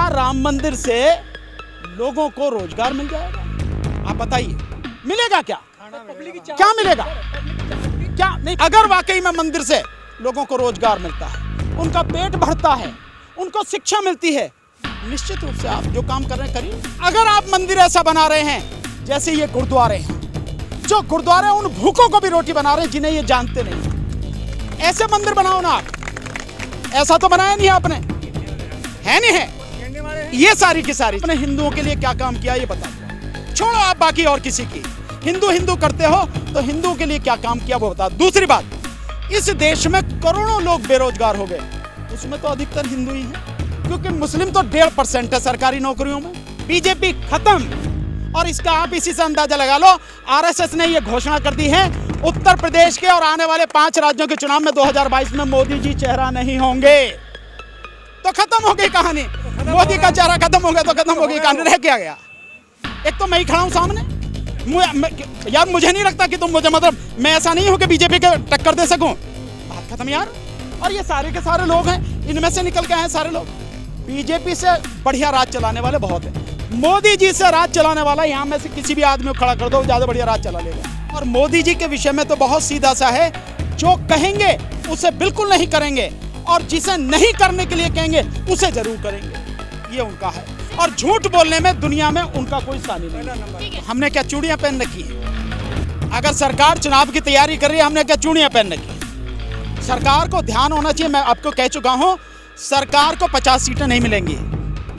राम मंदिर से लोगों को रोजगार मिल जाएगा? आप बताइए, मिलेगा क्या? क्या मिलेगा? क्या नहीं? अगर वाकई में मंदिर से लोगों को रोजगार मिलता है, उनका पेट भरता है, उनको शिक्षा मिलती है, निश्चित रूप से आप जो काम कर रहे हैं करिए। अगर आप मंदिर ऐसा बना रहे हैं जैसे ये गुरुद्वारे हैं, जो गुरुद्वारे उन भूखों को भी रोटी बना रहे हैं जिन्हें ये जानते नहीं, ऐसे मंदिर बनाओ ना आप। ऐसा तो बनाया नहीं आपने, है नहीं है? ये सारी की सारी अपने हिंदुओं के लिए क्या काम किया ये बता दो, छोड़ो आप बाकी और किसी की। हिंदू हिंदू करते हो तो हिंदुओं के लिए क्या काम किया वो बता। दूसरी बात, इस देश में करोड़ों लोग बेरोजगार हो गए, उसमें तो अधिकतर हिंदू ही हैं, क्योंकि मुस्लिम तो 1.5% है सरकारी नौकरियों में। बीजेपी खत्म। और इसका आप इसी से अंदाजा लगा लो, आरएसएस ने यह घोषणा कर दी है उत्तर प्रदेश के और आने वाले 5 राज्यों के चुनाव में 2022 में मोदी जी चेहरा नहीं होंगे। तो खत्म हो गई कहानी। मोदी का चेहरा खत्म हो गया तो खत्म हो गई कहानी, रह क्या गया? एक तो मैं ही खड़ा हूं सामने, यार मुझे नहीं लगता कि तुम मुझे, मतलब मैं ऐसा नहीं हूं कि बीजेपी के टक्कर दे सकूं। बात खत्म यार। और ये सारे के सारे लोग हैं, इनमें से निकल के आए सारे लोग। बीजेपी से बढ़िया राज चलाने वाले बहुत हैं। मोदी जी से राज चलाने वाला यहाँ में से किसी भी आदमी को खड़ा कर दो, ज्यादा बढ़िया राज चला लेगा। और मोदी जी के विषय में तो बहुत सीधा सा है, जो कहेंगे उसे बिल्कुल नहीं करेंगे, और जिसे नहीं करने के लिए कहेंगे उसे जरूर करेंगे, ये उनका है। और झूठ बोलने में दुनिया में उनका कोई सानी नहीं। हमने क्या चूड़ियां पहन रखी है? अगर सरकार चुनाव की तैयारी कर रही है, हमने क्या चूड़ियां पहन रखी है? सरकार को ध्यान होना चाहिए। मैं आपको कह चुका हूं, सरकार को 50 सीटें नहीं मिलेंगी।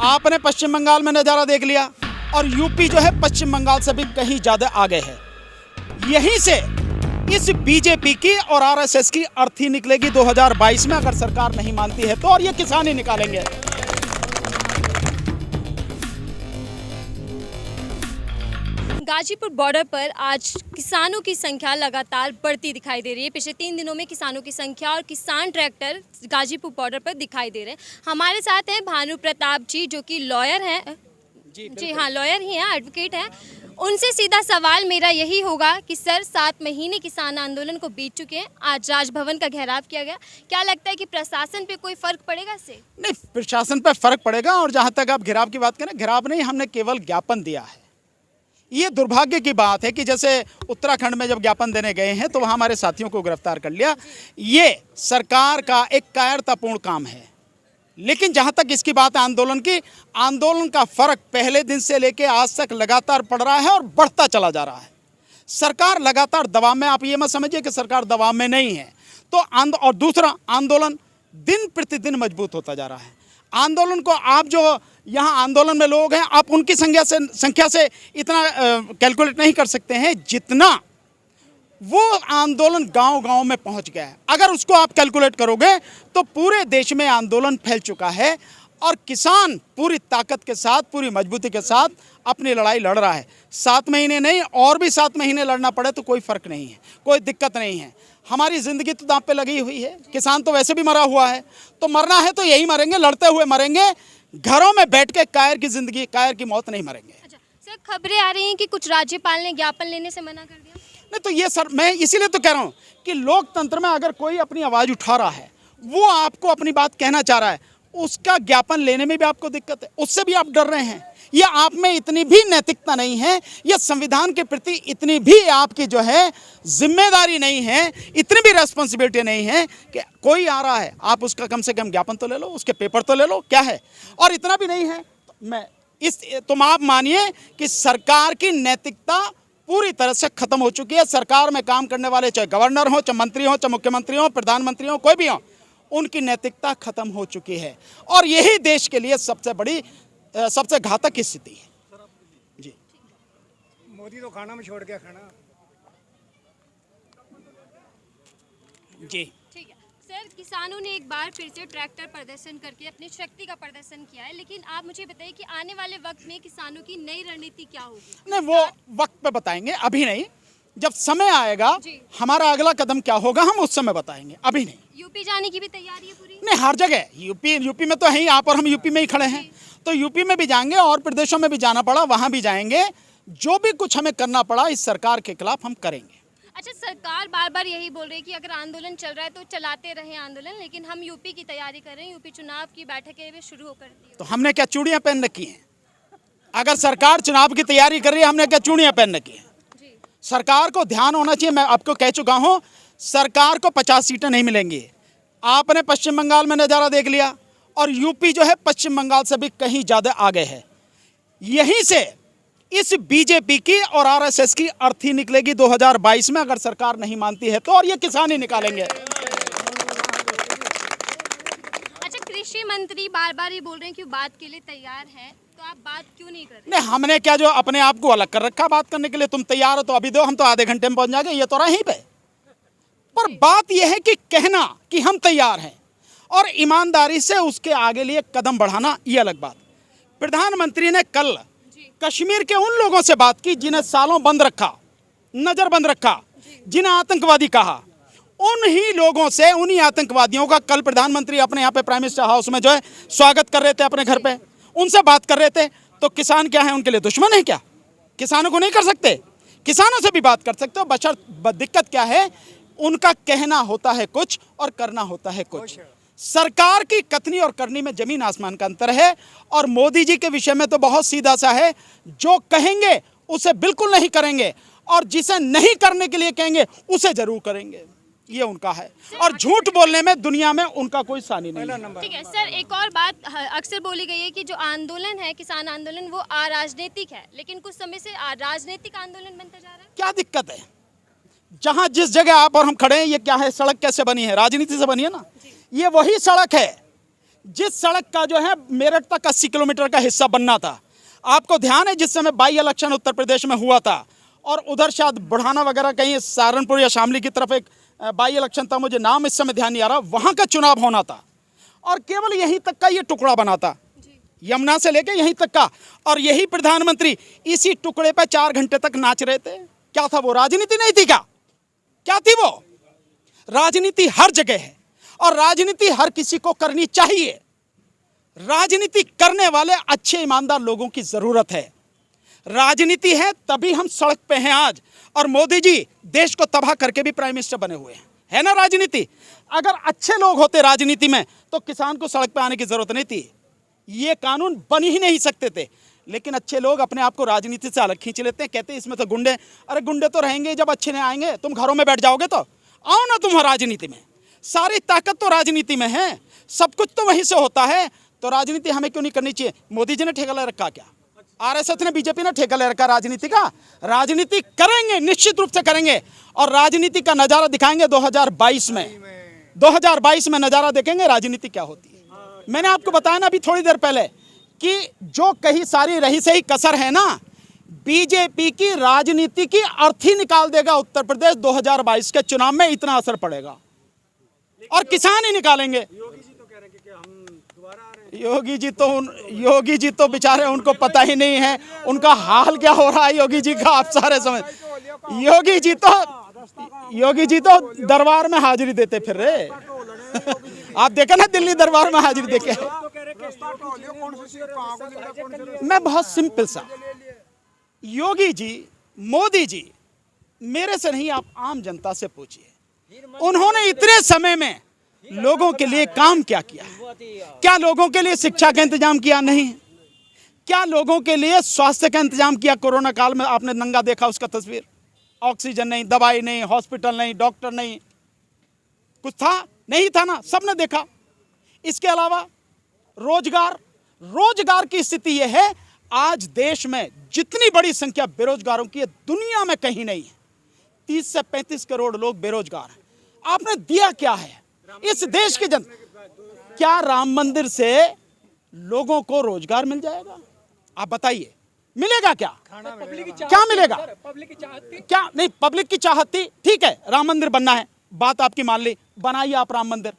आपने पश्चिम बंगाल में नज़ारा देख लिया, और यूपी जो है पश्चिम बंगाल से भी कहीं ज़्यादा आगे है। यहीं से इस बीजेपी की और आरएसएस की अर्थी निकलेगी 2022 में, अगर सरकार नहीं मानती है तो। और ये किसान ही निकालेंगे। गाजीपुर बॉर्डर पर आज किसानों की संख्या लगातार बढ़ती दिखाई दे रही है। पिछले 3 दिनों में किसानों की संख्या और किसान ट्रैक्टर गाजीपुर बॉर्डर पर दिखाई दे रहे हैं। हमारे साथ हैं भानु प्रताप जी, जो कि लॉयर हैं। जी हाँ, लॉयर ही हैं, एडवोकेट हैं। उनसे सीधा सवाल मेरा यही होगा कि सर, 7 महीने किसान आंदोलन को बीत चुके हैं, आज राजभवन का घेराव किया गया, क्या लगता है कि प्रशासन पे कोई फर्क पड़ेगा इससे? नहीं, प्रशासन पे फर्क पड़ेगा। और जहां तक आप घेराव की बात करें, घेराव नहीं, हमने केवल ज्ञापन दिया है। ये दुर्भाग्य की बात है कि जैसे उत्तराखंड में जब ज्ञापन देने गए हैं तो वहाँ हमारे साथियों को गिरफ्तार कर लिया। ये सरकार का एक कायरतापूर्ण काम है। लेकिन जहाँ तक इसकी बात है आंदोलन की, आंदोलन का फर्क पहले दिन से लेकर आज तक लगातार पड़ रहा है और बढ़ता चला जा रहा है। सरकार लगातार दबाव में, आप ये मत समझिए कि सरकार दबाव में नहीं है। तो और दूसरा, आंदोलन दिन प्रतिदिन मजबूत होता जा रहा है। आंदोलन को आप जो यहाँ आंदोलन में लोग हैं, आप उनकी संख्या से इतना कैलकुलेट नहीं कर सकते हैं जितना वो आंदोलन गांव-गांव में पहुंच गया है। अगर उसको आप कैलकुलेट करोगे तो पूरे देश में आंदोलन फैल चुका है, और किसान पूरी ताकत के साथ, पूरी मजबूती के साथ अपनी लड़ाई लड़ रहा है। 7 महीने नहीं, और भी 7 महीने लड़ना पड़े तो कोई फ़र्क नहीं है, कोई दिक्कत नहीं है। हमारी ज़िंदगी तो दांव पे लगी हुई है। किसान तो वैसे भी मरा हुआ है, तो मरना है तो यही मरेंगे, लड़ते हुए मरेंगे। घरों में बैठ के कायर की ज़िंदगी, कायर की मौत नहीं मरेंगे। अच्छा सर, खबरें आ रही हैं कि कुछ राज्यपाल ने ज्ञापन लेने से मना कर दिया। नहीं, तो ये सर, मैं इसीलिए तो कह रहा हूँ कि लोकतंत्र में अगर कोई अपनी आवाज़ उठा रहा है, वो आपको अपनी बात कहना चाह रहा है, उसका ज्ञापन लेने में भी आपको दिक्कत है, उससे भी आप डर रहे हैं। या आप में इतनी भी नैतिकता नहीं है, या संविधान के प्रति इतनी भी आपकी जो है जिम्मेदारी नहीं है, इतनी भी रेस्पॉन्सिबिलिटी नहीं है कि कोई आ रहा है आप उसका कम से कम ज्ञापन तो ले लो, उसके पेपर तो ले लो, क्या है। और इतना भी नहीं है तो तुम आप मानिए कि सरकार की नैतिकता पूरी तरह से खत्म हो चुकी है। सरकार में काम करने वाले, चाहे गवर्नर हो, चाहे मंत्री हो, चाहे मुख्यमंत्री हो, प्रधानमंत्री हो, कोई भी हो, उनकी नैतिकता खत्म हो चुकी है। और यही देश के लिए सबसे बड़ी, सबसे घातक स्थिति है। जी, मोदी तो खाना में छोड़ गया खाना। जी ठीक है सर, किसानों ने एक बार फिर से ट्रैक्टर प्रदर्शन करके अपनी शक्ति का प्रदर्शन किया है, लेकिन आप मुझे बताइए कि आने वाले वक्त में किसानों की नई रणनीति क्या होगी? नहीं, वो वक्त पे बताएंगे, अभी नहीं। जब समय आएगा हमारा अगला कदम क्या होगा हम उस समय बताएंगे, अभी नहीं। यूपी जाने की भी तैयारी है पूरी? नहीं, हर जगह यूपी में तो है ही, आप और हम यूपी में ही खड़े हैं, तो यूपी में भी जाएंगे, और प्रदेशों में भी जाना पड़ा वहाँ भी जाएंगे। जो भी कुछ हमें करना पड़ा इस सरकार के खिलाफ हम करेंगे। अच्छा, सरकार बार बार यही बोल रही है कि अगर आंदोलन चल रहा है तो चलाते रहे आंदोलन, लेकिन हम यूपी की तैयारी कर रहे हैं, यूपी चुनाव की बैठकें भी शुरू कर दी। तो हमने क्या चूड़ियां पहन रखी हैं? अगर सरकार चुनाव की तैयारी कर रही है, हमने क्या चूड़ियां पहन रखी हैं? सरकार को ध्यान होना चाहिए। मैं आपको कह चुका हूं, सरकार को 50 सीटें नहीं मिलेंगी। आपने पश्चिम बंगाल में नज़ारा देख लिया, और यूपी जो है पश्चिम बंगाल से भी कहीं ज़्यादा आगे है। यहीं से इस बीजेपी की और आरएसएस की अर्थी निकलेगी 2022 में, अगर सरकार नहीं मानती है तो, और ये किसान ही निकालेंगे। अच्छा, कृषि मंत्री बार बार ये बोल रहे हैं कि बात के लिए तैयार हैं, तो आप बात क्यों नहीं कर रहे? नहीं, हमने क्या जो अपने आप को अलग कर रखा बात करने के लिए? तुम तैयार हो तो अभी दो, हम तो आधे घंटे में पहुंच जाएंगे, ये तो रहीं पे। पर बात यह है कि कहना कि हम तैयार हैं और ईमानदारी से उसके आगे लिए कदम बढ़ाना, ये अलग बात। प्रधानमंत्री ने कल कश्मीर के उन लोगों से बात की जिन्हें सालों बंद रखा, नजर बंद रखा, जिन्हें आतंकवादी कहा। उन ही लोगों से, उन्हीं आतंकवादियों का कल प्रधानमंत्री अपने यहाँ पे प्राइम मिनिस्टर हाउस में जो है स्वागत कर रहे थे अपने घर पे, उनसे बात कर रहे थे। तो किसान क्या है, उनके लिए दुश्मन है क्या? किसानों को नहीं कर सकते? किसानों से भी बात कर सकते हो, बशर्ते दिक्कत क्या है, उनका कहना होता है कुछ और करना होता है कुछ। सरकार की कथनी और करनी में जमीन आसमान का अंतर है। और मोदी जी के विषय में तो बहुत सीधा सा है, जो कहेंगे उसे बिल्कुल नहीं करेंगे, और जिसे नहीं करने के लिए कहेंगे उसे जरूर करेंगे, ये उनका है। और झूठ बोलने में दुनिया में उनका कोई सानी नहीं है। ठीक है सर, एक और बात अक्सर बोली गई है कि जो आंदोलन है, किसान आंदोलन, वो अराजनीतिक है, लेकिन कुछ समय से राजनीतिक आंदोलन बनता जा रहा है। क्या दिक्कत है? जहां जिस जगह आप और हम खड़े हैं, ये क्या है, सड़क कैसे बनी है? राजनीति से बनी है ना। ये वही सड़क है जिस सड़क का जो है मेरठ तक 80 किलोमीटर का हिस्सा बनना था। आपको ध्यान है जिस समय बाई इलेक्शन उत्तर प्रदेश में हुआ था, और उधर शायद बुढ़ाना वगैरह कहीं सहारनपुर या शामली की तरफ एक बाई इलेक्शन था, मुझे नाम इस समय ध्यान नहीं आ रहा, वहां का चुनाव होना था, और केवल यहीं तक का ये टुकड़ा बना था, यमुना से लेके यहीं तक का। और यही प्रधानमंत्री इसी टुकड़े पर 4 घंटे तक नाच रहे थे। क्या था वो? राजनीति नहीं थी क्या? क्या थी वो? राजनीति हर जगह है, और राजनीति हर किसी को करनी चाहिए। राजनीति करने वाले अच्छे ईमानदार लोगों की जरूरत है। राजनीति है तभी हम सड़क पे हैं आज, और मोदी जी देश को तबाह करके भी प्राइम मिनिस्टर बने हुए हैं, है ना राजनीति। अगर अच्छे लोग होते राजनीति में तो किसान को सड़क पे आने की जरूरत नहीं थी, ये कानून बन ही नहीं सकते थे। लेकिन अच्छे लोग अपने आप को राजनीति से अलग खींच लेते हैं, कहते हैं इसमें तो गुंडे। अरे गुंडे तो रहेंगे जब अच्छे नहीं आएंगे। तुम घरों में बैठ जाओगे तो आओ ना तुम राजनीति में। सारी ताकत तो राजनीति में है, सब कुछ तो वहीं से होता है। तो राजनीति हमें क्यों नहीं करनी चाहिए? मोदी जी ने ठेका ले रखा क्या? आरएसएस ने, बीजेपी ने ठेका ले रखा राजनीति का? राजनीति करेंगे, निश्चित रूप से करेंगे, और राजनीति का नजारा दिखाएंगे 2022 में। 2022 में नजारा देखेंगे राजनीति क्या होती है। मैंने आपको बताया ना अभी थोड़ी देर पहले कि जो कहीं सारी रही सही कसर है ना, बीजेपी की राजनीति की अर्थी निकाल देगा उत्तर प्रदेश 2022 के चुनाव में। इतना असर पड़ेगा, और किसान ही निकालेंगे। योगी जी तो कह रहे हैं कि हम दोबारा आ रहे हैं। योगी जी तो बेचारे, उनको पता ही नहीं है उनका हाल क्या हो रहा है। योगी जी का आप सारे समझ, योगी जी तो दरबार में हाजिरी देते फिर रहे। आप देखा ना दिल्ली दरबार में हाजिरी देके। मैं बहुत सिंपल सा, योगी जी, मोदी जी, मेरे से नहीं, आप आम जनता से पूछिए, उन्होंने इतने समय में लोगों के लिए काम क्या किया है? क्या लोगों के लिए शिक्षा का इंतजाम किया? नहीं। क्या लोगों के लिए स्वास्थ्य का इंतजाम किया? कोरोना काल में आपने नंगा देखा उसका तस्वीर। ऑक्सीजन नहीं, दवाई नहीं, हॉस्पिटल नहीं, डॉक्टर नहीं, कुछ था? नहीं था ना, सबने देखा। इसके अलावा रोजगार की स्थिति यह है, आज देश में जितनी बड़ी संख्या बेरोजगारों की है दुनिया में कहीं नहीं है। 30 से 35 करोड़ लोग बेरोजगार हैं। आपने दिया क्या है इस देश की जनता? क्या राम मंदिर से लोगों को रोजगार मिल जाएगा? आप बताइए, मिलेगा क्या? क्या मिलेगा? क्या नहीं, पब्लिक की चाहत थी, ठीक है, राम मंदिर बनना है, बात आपकी मान ली, बनाइए आप राम मंदिर।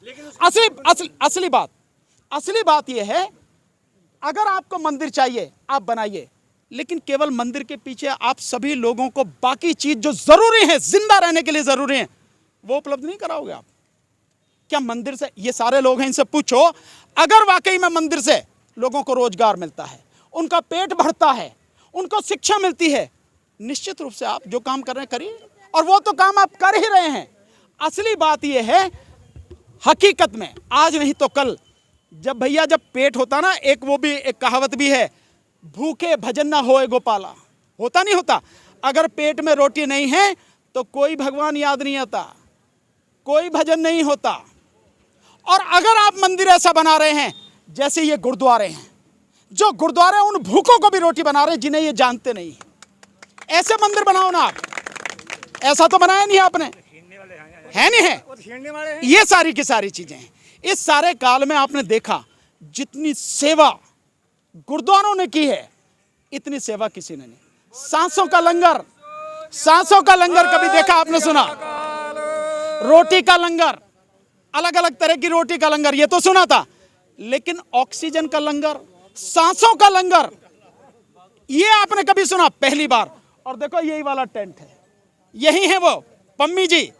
असली बात यह है, अगर आपको मंदिर चाहिए आप बनाइए, लेकिन केवल मंदिर के पीछे आप सभी लोगों को बाकी चीज जो जरूरी है, जिंदा रहने के लिए जरूरी है, वो उपलब्ध नहीं कराओगे आप। क्या मंदिर से, ये सारे लोग हैं, इनसे पूछो, अगर वाकई में मंदिर से लोगों को रोजगार मिलता है, उनका पेट भरता है, उनको शिक्षा मिलती है, निश्चित रूप से आप जो काम कर रहे हैं करिए। और वो तो काम आप कर ही रहे हैं। असली बात ये है, हकीकत में आज नहीं तो कल, जब भैया जब पेट होता ना, एक वो भी एक कहावत भी है, भूखे भजन ना होए गोपाला, होता नहीं होता। अगर पेट में रोटी नहीं है तो कोई भगवान याद नहीं आता, कोई भजन नहीं होता। और अगर आप मंदिर ऐसा बना रहे हैं जैसे ये गुरुद्वारे हैं, जो गुरुद्वारे उन भूखों को भी रोटी बना रहे हैं जिन्हें ये जानते नहीं, ऐसे मंदिर बनाओ ना आप। ऐसा तो बनाया नहीं आपने, है नहीं है। ये सारी की सारी चीजें हैं। इस सारे काल में आपने देखा जितनी सेवा गुरुद्वारों ने की है, इतनी सेवा किसी ने नहीं। सांसों का लंगर, सांसों का लंगर कभी देखा आपने, सुना? रोटी का लंगर, अलग अलग तरह की रोटी का लंगर, ये तो सुना था। लेकिन ऑक्सीजन का लंगर, सांसों का लंगर, ये आपने कभी सुना? पहली बार। और देखो यही वाला टेंट है, यही है वो पम्मी जी,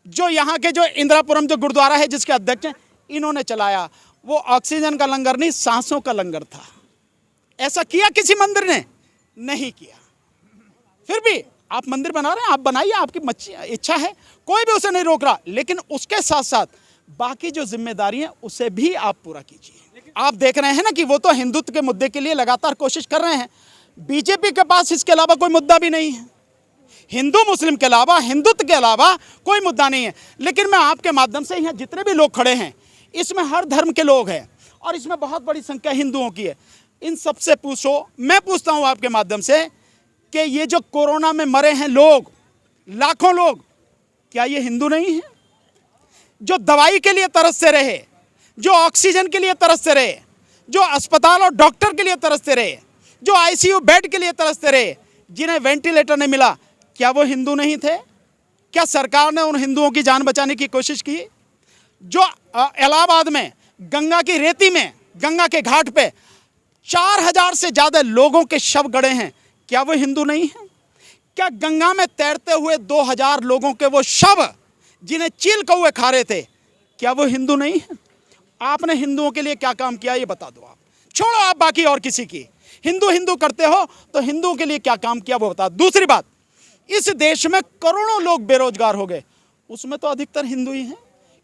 जो यहाँ के जो इंदिरापुरम जो गुरुद्वारा है जिसके अध्यक्ष हैं, इन्होंने चलाया। वो ऑक्सीजन का लंगर नहीं, सांसों का लंगर था। ऐसा किया किसी मंदिर ने? नहीं किया। फिर भी आप मंदिर बना रहे हैं, आप बनाइए, आपकी इच्छा है, कोई भी उसे नहीं रोक रहा। लेकिन उसके साथ साथ बाकी जो जिम्मेदारी है उसे भी आप पूरा कीजिए। आप देख रहे हैं ना कि वो तो हिंदुत्व के मुद्दे के लिए लगातार कोशिश कर रहे हैं। बीजेपी के पास इसके अलावा कोई मुद्दा भी नहीं है, हिंदू मुस्लिम के अलावा, हिंदुत्व के अलावा कोई मुद्दा नहीं है। लेकिन मैं आपके माध्यम से यहाँ जितने भी लोग खड़े हैं, इसमें हर धर्म के लोग हैं और इसमें बहुत बड़ी संख्या हिंदुओं की है। इन सबसे पूछो, मैं पूछता हूँ आपके माध्यम से कि ये जो कोरोना में मरे हैं लोग, लाखों लोग, क्या ये हिंदू नहीं है? जो दवाई के लिए तरसते रहे, जो ऑक्सीजन के लिए तरसते रहे, जो अस्पताल और डॉक्टर के लिए तरसते रहे, जो आईसीयू बेड के लिए तरसते रहे, जिन्हें वेंटिलेटर नहीं मिला, क्या वो हिंदू नहीं थे? क्या सरकार ने उन हिंदुओं की जान बचाने की कोशिश की? जो इलाहाबाद में गंगा की रेती में, गंगा के घाट पे 4000 से ज्यादा लोगों के शव गड़े हैं, क्या वो हिंदू नहीं है? क्या गंगा में तैरते हुए 2000 लोगों के वो शव जिन्हें चील कौवे खा रहे थे, क्या वो हिंदू नहीं है? आपने हिंदुओं के लिए क्या काम किया, ये बता दो। आप छोड़ो, आप बाकी और किसी की, हिंदू हिंदू करते हो तो हिंदुओं के लिए क्या काम किया वो बता। दूसरी बात, इस देश में करोड़ों लोग बेरोजगार हो गए, उसमें तो अधिकतर हिंदू ही हैं,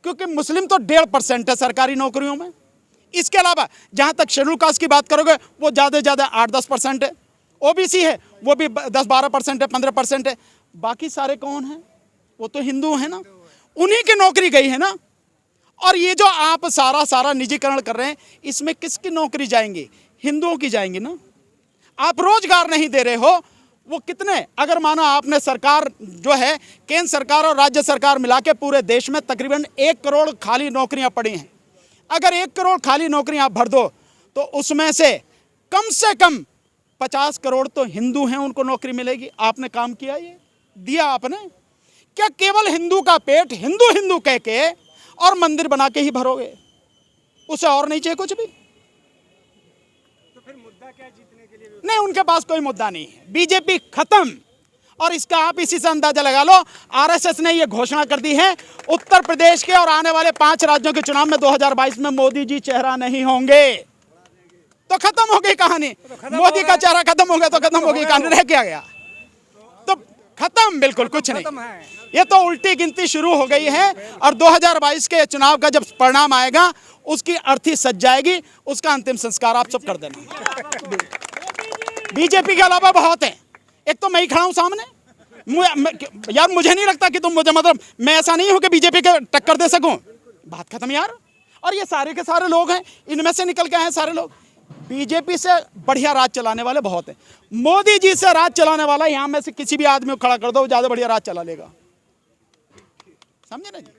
क्योंकि मुस्लिम तो 1.5% है सरकारी नौकरियों में। इसके अलावा जहां तक शेड्यूल कास्ट की बात करोगे, वो ज़्यादा से ज़्यादा 8-10% है। ओबीसी है, वो भी 10-12% है, 15% है। बाकी सारे कौन हैं? वो तो हिंदू हैं ना, उन्हीं की नौकरी गई है ना। और ये जो आप सारा निजीकरण कर रहे हैं, इसमें किसकी नौकरी जाएंगी? हिंदुओं की जाएंगी ना। आप रोजगार नहीं दे रहे हो, वो कितने, अगर माना आपने सरकार जो है, केंद्र सरकार और राज्य सरकार मिला के पूरे देश में तकरीबन 1 करोड़ खाली नौकरियां पड़ी हैं। अगर 1 करोड़ खाली नौकरियां आप भर दो तो उसमें से कम 50 करोड़ तो हिंदू हैं, उनको नौकरी मिलेगी। आपने काम किया, ये दिया आपने? क्या केवल हिंदू का पेट हिंदू हिंदू कह के और मंदिर बना के ही भरोगे? उसे और नहीं चाहिए कुछ भी? तो फिर मुद्दा क्या जीतने के लिए? नहीं, उनके पास कोई मुद्दा नहीं है। बीजेपी खत्म। और इसका आप इसी से अंदाजा लगा लो, आरएसएस ने यह घोषणा कर दी है, उत्तर प्रदेश के और आने वाले 5 राज्यों के चुनाव में 2022 में मोदी जी चेहरा नहीं होंगे। तो खत्म हो गई कहानी। मोदी का चेहरा खत्म हो गया तो खत्म हो गई कहानी, रह क्या गया? तो खत्म, बिल्कुल कुछ नहीं। ये तो उल्टी गिनती शुरू हो गई है और 2022 के चुनाव का जब परिणाम आएगा, उसकी अर्थी सज जाएगी, उसका अंतिम संस्कार आप सब कर देना। बीजेपी के अलावा बहुत है, एक तो मैं ही खड़ा हूं सामने। यार मुझे नहीं लगता कि तुम मुझे, मतलब मैं ऐसा नहीं हूं कि बीजेपी के टक्कर दे सकूं। बात खत्म यार। और ये सारे के सारे लोग हैं, इनमें से निकल के आए सारे लोग। बीजेपी से बढ़िया राज चलाने वाले बहुत हैं। मोदी जी से राज चलाने वाला यहां में से किसी भी आदमी को खड़ा कर दो, ज्यादा बढ़िया राज चला लेगा। समझे ना जी?